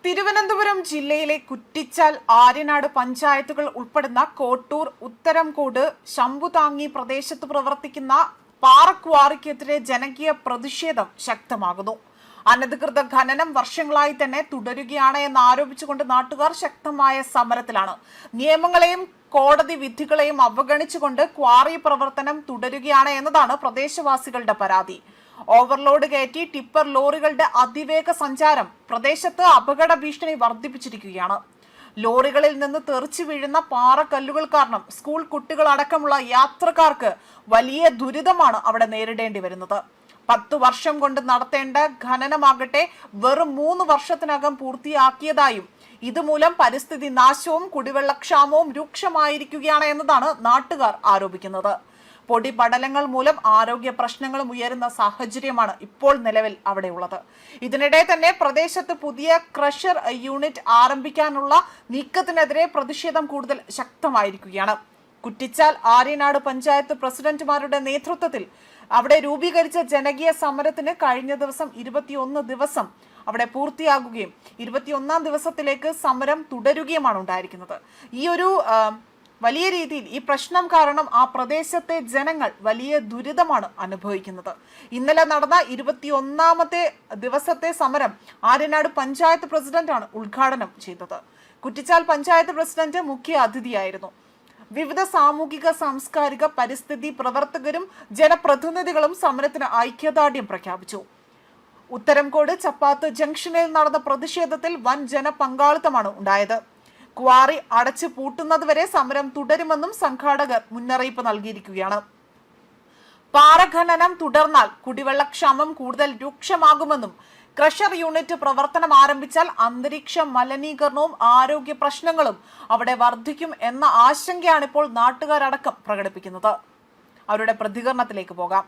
തിരുവനന്തപുരം ജില്ലയിലെ കുറ്റിച്ചാൽ, ആര്യനാട് പഞ്ചായത്തുകൾ ഉൾപ്പെടുന്ന കോട്ടൂർ, ഉത്തരംകോട്, ശംഭുതാങ്ങി പ്രദേശത്ത് പ്രവർത്തിക്കുന്ന പാറക്വാറിക്കെതിരെ ജനകീയ പ്രതിഷേധം ശക്തമാകുന്നു. അനധികൃത ഖനനം വർഷങ്ങളായി തന്നെ തുടരുകയാണ് എന്നാരോപിച്ചുകൊണ്ട് നാട്ടുകാർ ശക്തമായ സമരത്തിലാണ്. നിയമങ്ങളെയും കോടതി വിധികളെയും അവഗണിച്ചുകൊണ്ട് ക്വാറി പ്രവർത്തനം തുടരുകയാണ് എന്നതാണ് പ്രദേശവാസികളുടെ പരാതി. ഓവർലോഡ് കയറ്റി ടിപ്പർ ലോറികളുടെ അതിവേഗ സഞ്ചാരം പ്രദേശത്ത് അപകട ഭീഷണി വർദ്ധിപ്പിച്ചിരിക്കുകയാണ്. ലോറികളിൽ നിന്ന് തെറിച്ചു വീഴുന്ന പാറക്കല്ലുകൾ കാരണം സ്കൂൾ കുട്ടികളടക്കമുള്ള യാത്രക്കാർക്ക് വലിയ ദുരിതമാണ് അവിടെ നേരിടേണ്ടി വരുന്നത്. 10 വർഷം കൊണ്ട് നടത്തേണ്ട ഖനനമാകട്ടെ വെറും 3 വർഷത്തിനകം പൂർത്തിയാക്കിയതായും ഇതുമൂലം പരിസ്ഥിതി നാശവും കുടിവെള്ളക്ഷാമവും രൂക്ഷമായിരിക്കുകയാണ് എന്നതാണ് നാട്ടുകാർ ആരോപിക്കുന്നത്. പൊടിപടലങ്ങൾ മൂലം ആരോഗ്യ പ്രശ്നങ്ങളും ഉയരുന്ന സാഹചര്യമാണ് ഇപ്പോൾ നിലവിൽ അവിടെയുള്ളത്. ഇതിനിടെ തന്നെ പ്രദേശത്ത് പുതിയ ക്രഷർ യൂണിറ്റ് ആരംഭിക്കാനുള്ള നീക്കത്തിനെതിരെ പ്രതിഷേധം കൂടുതൽ ശക്തമായിരിക്കുകയാണ്. കുറ്റിച്ചാൽ, ആര്യനാട് പഞ്ചായത്ത് പ്രസിഡന്റുമാരുടെ നേതൃത്വത്തിൽ അവിടെ രൂപീകരിച്ച ജനകീയ സമരത്തിന് കഴിഞ്ഞ ദിവസം 21 ദിവസം അവിടെ പൂർത്തിയാകുകയും 21ാം ദിവസത്തിലേക്ക് സമരം തുടരുകയുമാണ് ഉണ്ടായിരിക്കുന്നത്. ഈ ഒരു വലിയ രീതിയിൽ ഈ പ്രശ്നം കാരണം ആ പ്രദേശത്തെ ജനങ്ങൾ വലിയ ദുരിതമാണ് അനുഭവിക്കുന്നത്. ഇന്നലെ നടന്ന 21ാമത്തെ ദിവസത്തെ സമരം ആര്യനാട് പഞ്ചായത്ത് പ്രസിഡന്റാണ് ഉദ്ഘാടനം ചെയ്തത്. കുറ്റിച്ചാൽ പഞ്ചായത്ത് പ്രസിഡന്റ് മുഖ്യ അതിഥിയായിരുന്നു. വിവിധ സാമൂഹിക, സാംസ്കാരിക, പരിസ്ഥിതി പ്രവർത്തകരും ജനപ്രതിനിധികളും സമരത്തിന് ഐക്യദാർഢ്യം പ്രഖ്യാപിച്ചു. ഉത്തരംകോട് ചപ്പാത്ത് ജംഗ്ഷനിൽ നടന്ന പ്രതിഷേധത്തിൽ വൻ ജനപങ്കാളിത്തമാണ് ഉണ്ടായത്. ക്വാറി അടച്ചു പൂട്ടുന്നതുവരെ സമരം തുടരുമെന്നും സംഘാടകർ മുന്നറിയിപ്പ് നൽകിയിരിക്കുകയാണ്. പാറഖനനം തുടർന്നാൽ കുടിവെള്ളക്ഷാമം കൂടുതൽ രൂക്ഷമാകുമെന്നും ക്രഷർ യൂണിറ്റ് പ്രവർത്തനം ആരംഭിച്ചാൽ അന്തരീക്ഷ മലിനീകരണവും ആരോഗ്യ പ്രശ്നങ്ങളും അവിടെ വർദ്ധിക്കും എന്ന ആശങ്കയാണ് ഇപ്പോൾ നാട്ടുകാരടക്കം പ്രകടിപ്പിക്കുന്നത്. അവരുടെ പ്രതികരണത്തിലേക്ക് പോകാം.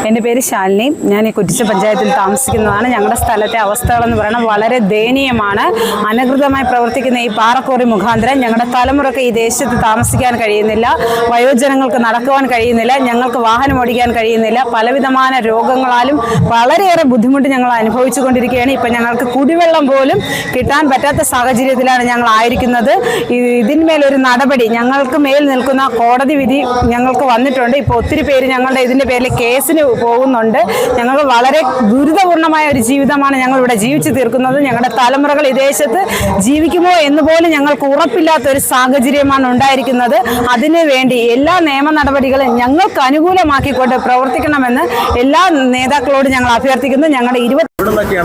എൻ്റെ പേര് ശാലിനി. ഞാൻ ഈ കുറ്റിച്ചാൽ പഞ്ചായത്തിൽ താമസിക്കുന്നതാണ്. ഞങ്ങളുടെ സ്ഥലത്തെ അവസ്ഥകളെന്ന് പറയുന്നത് വളരെ ദയനീയമാണ്. അനധികൃതമായി പ്രവർത്തിക്കുന്ന ഈ പാറക്വാറി മുഖാന്തരം ഞങ്ങളുടെ തലമുറക്ക് ഈ ദേശത്ത് താമസിക്കാൻ കഴിയുന്നില്ല, വയോജനങ്ങൾക്ക് നടക്കുവാൻ കഴിയുന്നില്ല, ഞങ്ങൾക്ക് വാഹനം ഓടിക്കാൻ കഴിയുന്നില്ല. പലവിധമായ രോഗങ്ങളാലും വളരെയേറെ ബുദ്ധിമുട്ട് ഞങ്ങൾ അനുഭവിച്ചു കൊണ്ടിരിക്കുകയാണ്. ഇപ്പം ഞങ്ങൾക്ക് കുടിവെള്ളം പോലും കിട്ടാൻ പറ്റാത്ത സാഹചര്യത്തിലാണ് ഞങ്ങൾ ആയിരിക്കുന്നത്. ഇതിന്മേലൊരു നടപടി, ഞങ്ങൾക്ക് മേൽ നിൽക്കുന്ന കോടതി വിധി ഞങ്ങൾക്ക് വന്നിട്ടുണ്ട്. ഇപ്പോൾ ഒത്തിരി പേര് ഞങ്ങളുടെ ഇതിന്റെ പേരിൽ കേസിന് പോകുന്നുണ്ട്. ഞങ്ങൾ വളരെ ദുരിതപൂർണമായ ഒരു ജീവിതമാണ് ഞങ്ങൾ ഇവിടെ ജീവിച്ചു തീർക്കുന്നത്. ഞങ്ങളുടെ തലമുറകൾ ഈ ദേശത്ത് ജീവിക്കുമോ എന്ന് പോലും ഞങ്ങൾക്ക് ഉറപ്പില്ലാത്ത ഒരു സാഹചര്യമാണ് ഉണ്ടായിരിക്കുന്നത്. അതിനു വേണ്ടി എല്ലാ നിയമ നടപടികളും ഞങ്ങൾക്ക് അനുകൂലമാക്കിക്കൊണ്ട് പ്രവർത്തിക്കണമെന്ന് എല്ലാ നേതാക്കളോടും ഞങ്ങൾ അഭ്യർത്ഥിക്കുന്നു. ഞങ്ങളുടെ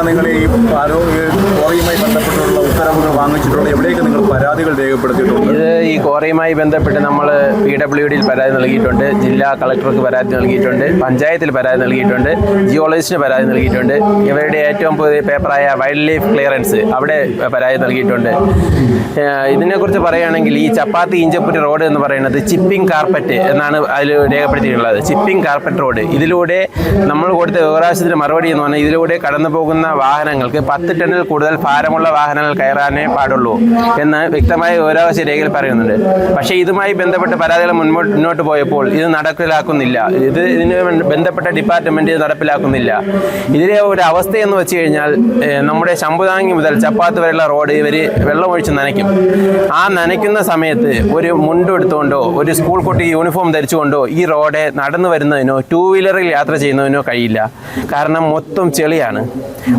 നിങ്ങൾ ഈ ക്വാറിയുമായി ബന്ധപ്പെട്ടുള്ള ഉത്തരവുകൾ വാങ്ങിച്ചിട്ടുള്ള എവിടെയൊക്കെ നിങ്ങൾ പരാതികൾ രേഖപ്പെടുത്തിയിട്ടുണ്ട്? ഈ ക്വാറിയുമായി ബന്ധപ്പെട്ട് നമ്മൾ PWDയിൽ പരാതി നൽകിയിട്ടുണ്ട്, ജില്ലാ കളക്ടർക്ക് പരാതി നൽകിയിട്ടുണ്ട്, പഞ്ചായത്തിൽ പരാതി നൽകിയിട്ടുണ്ട്, ജിയോളജിസ്റ്റിന് പരാതി നൽകിയിട്ടുണ്ട്. ഇവരുടെ ഏറ്റവും പുതിയ പേപ്പറായ വൈൽഡ് ലൈഫ് ക്ലിയറൻസ് അവിടെ പരാതി നൽകിയിട്ടുണ്ട്. ഇതിനെക്കുറിച്ച് പറയുകയാണെങ്കിൽ ഈ ചപ്പാത്തി ഇഞ്ചപ്പുരി റോഡ് എന്ന് പറയുന്നത് ചിപ്പിംഗ് കാർപ്പറ്റ് എന്നാണ് അതിൽ രേഖപ്പെടുത്തിയിട്ടുള്ളത്. Chipping carpet road. ഇതിലൂടെ നമ്മൾ കൊടുത്ത വിവരാശത്തിന് മറുപടി എന്ന് പറഞ്ഞാൽ ഇതിലൂടെ കടന്നു പോകുന്ന വാഹനങ്ങൾക്ക് 10 ടണ്ണിൽ കൂടുതൽ ഭാരമുള്ള വാഹനങ്ങൾ കയറാനേ പാടുള്ളൂ എന്ന് വ്യക്തമായ വിവരാവകാശ രേഖയിൽ പറയുന്നുണ്ട്. പക്ഷേ ഇതുമായി ബന്ധപ്പെട്ട് പരാതികൾ മുന്നോട്ട് പോയപ്പോൾ ഇത് നടപ്പിലാക്കുന്നില്ല. ഇതിന് ബന്ധപ്പെട്ട ഡിപ്പാർട്ട്മെന്റ് ഇത് നടപ്പിലാക്കുന്നില്ല. ഇതിലെ ഒരു അവസ്ഥയെന്ന് വെച്ച് കഴിഞ്ഞാൽ നമ്മുടെ ശംഭുതാങ്ങി മുതൽ ചപ്പാത്ത് വരെയുള്ള റോഡ് ഇവർ വെള്ളമൊഴിച്ച് നനയ്ക്കും. ആ നനയ്ക്കുന്ന സമയത്ത് ഒരു മുണ്ടെടുത്തുകൊണ്ടോ ഒരു സ്കൂൾ കുട്ടി യൂണിഫോം ധരിച്ചുകൊണ്ടോ ഈ റോഡ് നടന്നു വരുന്നതിനോ 2 വീലറിൽ യാത്ര ചെയ്യുന്നതിനോ കഴിയില്ല. കാരണം മൊത്തം ചെളിയാണ്.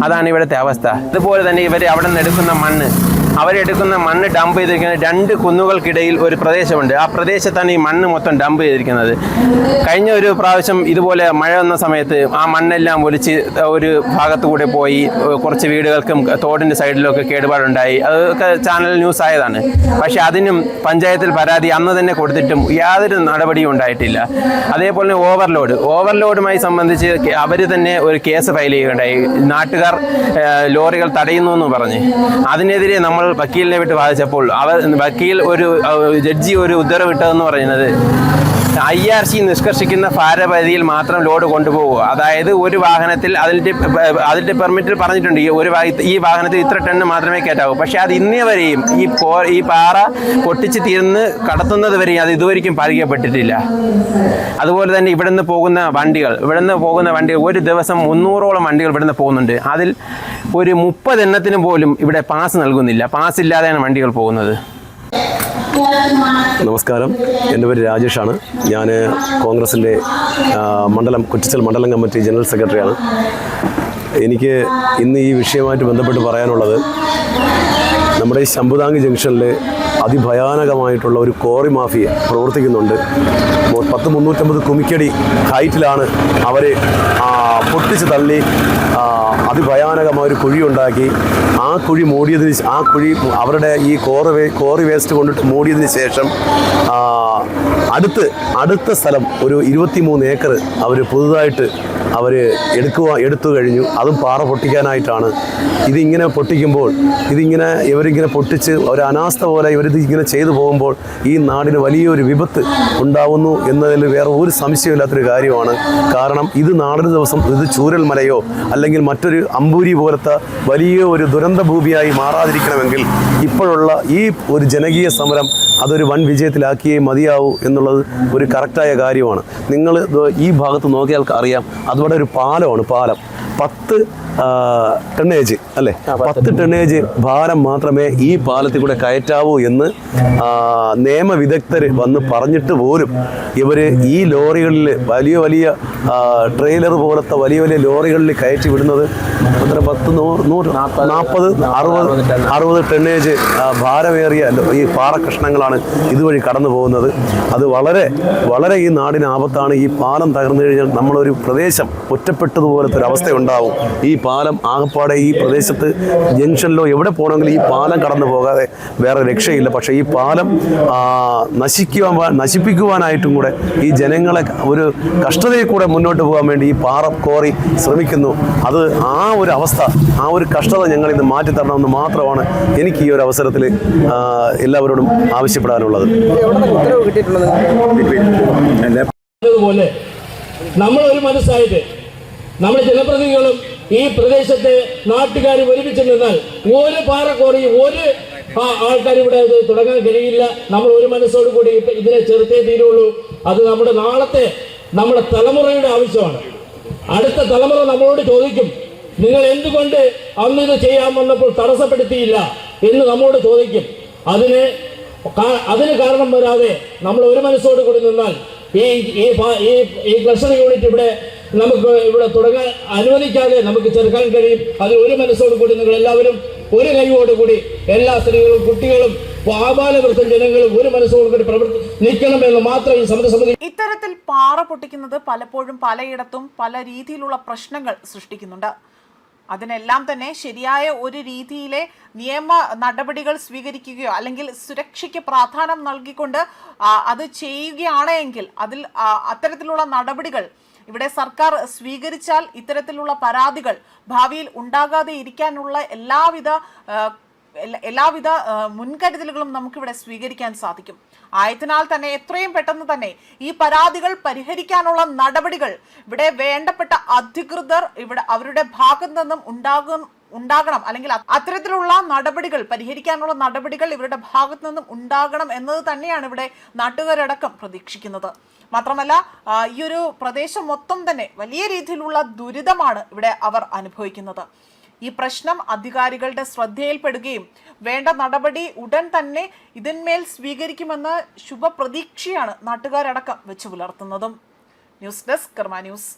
അതാണ് ഇവിടുത്തെ അവസ്ഥ. അതുപോലെ തന്നെ ഇവർ അവിടെ നിന്ന് എടുക്കുന്ന മണ്ണ് ഡംപ് ചെയ്തിരിക്കുന്നത് 2 കുന്നുകൾക്കിടയിൽ ഒരു പ്രദേശമുണ്ട്. ആ പ്രദേശത്താണ് ഈ മണ്ണ് മൊത്തം ഡംപ് ചെയ്തിരിക്കുന്നത്. കഴിഞ്ഞ ഒരു പ്രാവശ്യം ഇതുപോലെ മഴ വന്ന സമയത്ത് ആ മണ്ണെല്ലാം ഒലിച്ച് ഒരു ഭാഗത്തുകൂടെ പോയി കുറച്ച് വീടുകൾക്കും തോടിൻ്റെ സൈഡിലൊക്കെ കേടുപാടുണ്ടായി. അതൊക്കെ ചാനൽ ന്യൂസ് ആയതാണ്. പക്ഷേ അതിനും പഞ്ചായത്തിൽ പരാതി അന്ന് തന്നെ കൊടുത്തിട്ടും യാതൊരു നടപടിയും ഉണ്ടായിട്ടില്ല. അതേപോലെ ഓവർലോഡുമായി സംബന്ധിച്ച് അവർ തന്നെ ഒരു കേസ് ഫയൽ ചെയ്യുകയുണ്ടായി. നാട്ടുകാർ ലോറികൾ തടയുന്നു എന്ന് പറഞ്ഞ് അതിനെതിരെ നമ്മൾ വക്കീലിനെ വിട്ട് വാദിച്ചപ്പോൾ വക്കീൽ ജഡ്ജി ഒരു ഉത്തരവിട്ടതെന്ന് പറയുന്നത് IRC നിഷ്കർഷിക്കുന്ന ഭാരപരിധിയിൽ മാത്രം ലോഡ് കൊണ്ടുപോകുക. അതായത് ഒരു വാഹനത്തിൽ അതിൻ്റെ പെർമിറ്റിൽ പറഞ്ഞിട്ടുണ്ട് ഈ വാഹനത്തിൽ ഇത്ര ടണ്ണ് മാത്രമേ കയറ്റാവൂ. പക്ഷേ അത് ഇന്നേ വരെയും ഈ പാറ പൊട്ടിച്ച് തീർന്ന് കടത്തുന്നത് വരെയും അത് ഇതുവരെയും പാലിക്കപ്പെട്ടിട്ടില്ല. അതുപോലെ തന്നെ ഇവിടുന്ന് പോകുന്ന വണ്ടികൾ ഒരു ദിവസം 300ഓളം വണ്ടികൾ ഇവിടുന്ന് പോകുന്നുണ്ട്. അതിൽ ഒരു 30 എണ്ണത്തിന് പോലും ഇവിടെ പാസ് നൽകുന്നില്ല. പാസ് ഇല്ലാതെയാണ് വണ്ടികൾ പോകുന്നത്. നമസ്കാരം, എൻ്റെ പേര് രാജേഷാണ്. ഞാൻ കോൺഗ്രസിൻ്റെ കുറ്റിച്ചൽ മണ്ഡലം കമ്മിറ്റി ജനറൽ സെക്രട്ടറിയാണ്. എനിക്ക് ഇന്ന് ഈ വിഷയവുമായിട്ട് ബന്ധപ്പെട്ട് പറയാനുള്ളത്, നമ്മുടെ ഈ ശംഭുതാങ്ങി ജംഗ്ഷനിൽ അതിഭയാനകമായിട്ടുള്ള ഒരു കോറി മാഫിയ പ്രവർത്തിക്കുന്നുണ്ട്. 350 കുമിക്കടി ഹൈറ്റിലാണ് അവർ പൊട്ടിച്ച് തള്ളി അതിഭയാനകമായൊരു കുഴി ഉണ്ടാക്കി. ആ കുഴി അവരുടെ ഈ കോറി വേസ്റ്റ് കൊണ്ടിട്ട് മൂടിയതിന് ശേഷം അടുത്ത സ്ഥലം ഒരു 23 ഏക്കർ അവർ പുതുതായിട്ട് എടുത്തു കഴിഞ്ഞു. അതും പാറ പൊട്ടിക്കാനായിട്ടാണ്. ഇതിങ്ങനെ പൊട്ടിക്കുമ്പോൾ ഇവരിങ്ങനെ പൊട്ടിച്ച് ഒരു അനാസ്ഥ പോലെ ഇവരിങ്ങനെ ചെയ്തു പോകുമ്പോൾ ഈ നാടിന് വലിയൊരു വിപത്ത് ഉണ്ടാവുന്നു എന്നതിൽ വേറെ ഒരു സംശയമില്ലാത്തൊരു കാര്യമാണ്. കാരണം ഇത് നാളൊരു ദിവസം ഇത് ചൂരൽമലയോ അല്ലെങ്കിൽ മറ്റൊരു അമ്പൂരി പോലത്തെ വലിയ ഒരു ദുരന്ത ഭൂമിയായി മാറാതിരിക്കണമെങ്കിൽ ഇപ്പോഴുള്ള ഈ ഒരു ജനകീയ സമരം അതൊരു വൻ വിജയത്തിലാക്കിയേ മതിയാവൂ എന്നുള്ളത് ഒരു കറക്റ്റായ കാര്യമാണ്. നിങ്ങൾ ഈ ഭാഗത്ത് നോക്കിയാൽ അറിയാം, അതുപോലെ ഒരു പാലമാണ്. പാലം 10 ടണ്ണേജ് അല്ലേ, 10 ടണ്ണേജ് ഭാരം മാത്രമേ ഈ പാലത്തിൽ കൂടെ കയറ്റാവൂ എന്ന് നിയമവിദഗ്ധർ വന്ന് പറഞ്ഞിട്ട് പോലും ഇവർ ഈ ലോറികളിൽ വലിയ ട്രെയിലർ പോലത്തെ വലിയ ലോറികളിൽ കയറ്റി വിടുന്നത് 40-60 ടണ്ണേജ് ഭാരമേറിയ ഈ പാറ കഷ്ണങ്ങളാണ് ഇതുവഴി കടന്നു പോകുന്നത്. അത് വളരെ ഈ നാടിന് ആപത്താണ്. ഈ പാലം തകർന്നു കഴിഞ്ഞാൽ നമ്മളൊരു പ്രദേശം ഒറ്റപ്പെട്ടതുപോലത്തെ ഒരു അവസ്ഥ ഉണ്ടാവും. ഈ പാലം ആകപ്പാടെ ഈ പ്രദേശത്ത് ജംഗ്ഷനിലോ എവിടെ പോകണമെങ്കിലും ഈ പാലം കടന്നു പോകാതെ വേറെ രക്ഷയില്ല. പക്ഷേ ഈ പാലം നശിപ്പിക്കുവാനായിട്ടും കൂടെ ഈ ജനങ്ങളെ ഒരു കഷ്ടതയിൽ കൂടെ മുന്നോട്ട് പോകാൻ വേണ്ടി ഈ പാറ കോറി ശ്രമിക്കുന്നു. അത് ആ ഒരു കഷ്ടത ഞങ്ങൾ ഇന്ന് മാറ്റിത്തരണമെന്ന് മാത്രമാണ് എനിക്ക് ഈ ഒരു അവസരത്തിൽ എല്ലാവരോടും ആവശ്യപ്പെടാനുള്ളത്. അതുപോലെ നമ്മളൊരു മനസ്സായിട്ട് നമ്മുടെ ജനപ്രതിനിധികളും ഈ പ്രദേശത്തെ നാട്ടുകാരും ഒരുമിച്ച് നിന്നാൽ ഒരു പാറക്കോറി ആൾക്കാർ ഇവിടെ തുടങ്ങാൻ കഴിയില്ല. നമ്മൾ ഒരു മനസ്സോടു കൂടി ഇതിനെ ചെറുത്തേ തീരുള്ളൂ. അത് നമ്മുടെ തലമുറയുടെ ആവശ്യമാണ്. അടുത്ത തലമുറ നമ്മളോട് ചോദിക്കും, നിങ്ങൾ എന്തുകൊണ്ട് അന്ന് ഇത് ചെയ്യാൻ വന്നപ്പോൾ തടസ്സപ്പെടുത്തിയില്ല എന്ന് നമ്മോട് ചോദിക്കും. അതിന് കാരണം വരാതെ നമ്മൾ ഒരു മനസ്സോട് കൂടി നിന്നാൽ ഈ ക്ലസ്റ്റർ യൂണിറ്റ് ഇവിടെ തുടങ്ങാൻ അനുവദിക്കാതെ നമുക്ക് ചെറുക്കാൻ കഴിയും. അതിൽ ഒരു മനസ്സോട് കൂടി നിങ്ങൾ എല്ലാവരും ഒരു കൈയോടുകൂടി എല്ലാ സ്ത്രീകളും കുട്ടികളും ആബാലവൃദ്ധം ജനങ്ങളും ഒരു മനസ്സോടുകൂടി നിൽക്കണമെന്ന് മാത്രം ഈ സമരസമിതി. ഇത്തരത്തിൽ പാറ പൊട്ടിക്കുന്നത് പലപ്പോഴും പലയിടത്തും പല രീതിയിലുള്ള പ്രശ്നങ്ങൾ സൃഷ്ടിക്കുന്നുണ്ട്. അതിനെല്ലാം തന്നെ ശരിയായ ഒരു രീതിയിലെ നിയമ നടപടികൾ സ്വീകരിക്കുകയോ അല്ലെങ്കിൽ സുരക്ഷയ്ക്ക് പ്രാധാന്യം നൽകിക്കൊണ്ട് അത് ചെയ്യുകയാണ് എങ്കിൽ അത്തരത്തിലുള്ള നടപടികൾ ഇവിടെ സർക്കാർ സ്വീകരിച്ചാൽ ഇത്തരത്തിലുള്ള പരാതികൾ ഭാവിയിൽ ഉണ്ടാകാതെ ഇരിക്കാനുള്ള എല്ലാവിധ മുൻകരുതലുകളും നമുക്കിവിടെ സ്വീകരിക്കാൻ സാധിക്കും. ആയതിനാൽ തന്നെ എത്രയും പെട്ടെന്ന് തന്നെ ഈ പരാതികൾ പരിഹരിക്കാനുള്ള നടപടികൾ ഇവിടെ വേണ്ടപ്പെട്ട അധികൃതർ അവരുടെ ഭാഗത്തു നിന്നും ഉണ്ടാകണം അല്ലെങ്കിൽ അത്തരത്തിലുള്ള നടപടികൾ പരിഹരിക്കാനുള്ള നടപടികൾ ഇവരുടെ ഭാഗത്തു നിന്നും ഉണ്ടാകണം എന്നത് തന്നെയാണ് ഇവിടെ നാട്ടുകാരടക്കം പ്രതീക്ഷിക്കുന്നത്. മാത്രമല്ല ഈ ഒരു പ്രദേശം മൊത്തം തന്നെ വലിയ രീതിയിലുള്ള ദുരിതമാണ് ഇവിടെ അവർ അനുഭവിക്കുന്നത്. ഈ പ്രശ്നം അധികാരികളുടെ ശ്രദ്ധയിൽപ്പെടുകയും വേണ്ട നടപടി ഉടൻ തന്നെ ഇതിന്മേൽ സ്വീകരിക്കുമെന്ന് ശുഭപ്രതീക്ഷയാണ് നാട്ടുകാരടക്കം വെച്ചു പുലർത്തുന്നതും. ന്യൂസ് ഡെസ്ക് കർമ്മ ന്യൂസ്.